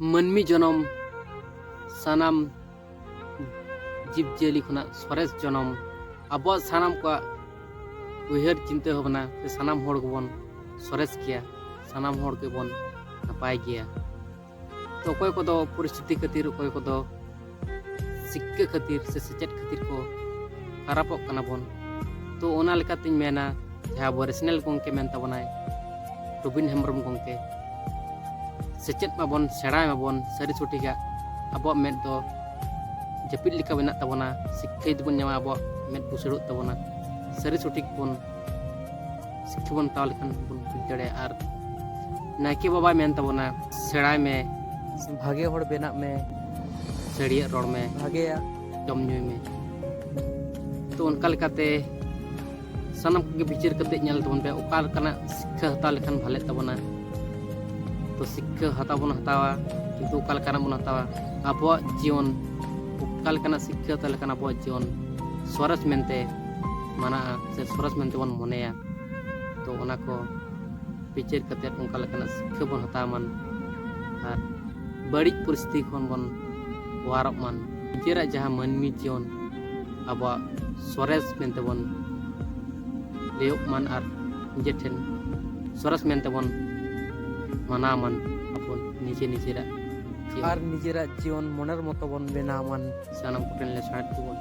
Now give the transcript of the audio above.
मनमी जनम सानाम जीव जियाली खुना सरेस जनम अब सानाम को उहर चिंता भावना से सानाम होड़ गबन सरेस किया सानाम होड़ के बन नपाय गया तो कोई को परिस्थिति खातिर कोई को शिक्षा खातिर से सेचेद खातिर को खराबक कना बन तो ओना लेकातिन मेना जहाँ अब रेशनल गंके मेन तबनाय रबिन हेम्ब्रम गंके सेचेद माबन सेड़ा माबन सारी सठिका अब मेद दो जपिद लिका बना तबना शिक्षा दबन नामा अब मेद पुसड़ो तबना सारी सठिक बन शिक्षा बन ताव लेखान बन बुझ और नायके बाबा मेन तबना सेड़ा में भागे होड़ बेना में सड़िया रोड में भागे जम ᱧᱩᱭ में तो उनका लेकाते सानम के विचार करते ñal तबन पे ओका लेकाना शिक्षा हताव लेखान भाले तबना तो शिक्षा हताव बन हतावा किंतु ओका लेकाना बन हतावा आबो जीवन ओका लेकाना शिक्षा हताव लेकाना आबो जीवन सरस मेनते माना से सरस मेनते बन मनेया तो ओना को विचार करते ओका लेकाना शिक्षा बन हताव मन और बड़ी परिस्थिति खन बन वारक मन निजेरा जहाँ मनमी जीवन अब सरेस मेनते बन लेयोग मन और निजे ठेन सरस मेनते बन माना मन अपन निजे निजेरा और निजेरा जीवन मनेर मतो बन बेना मन सानाम कोटेन ले साथ बन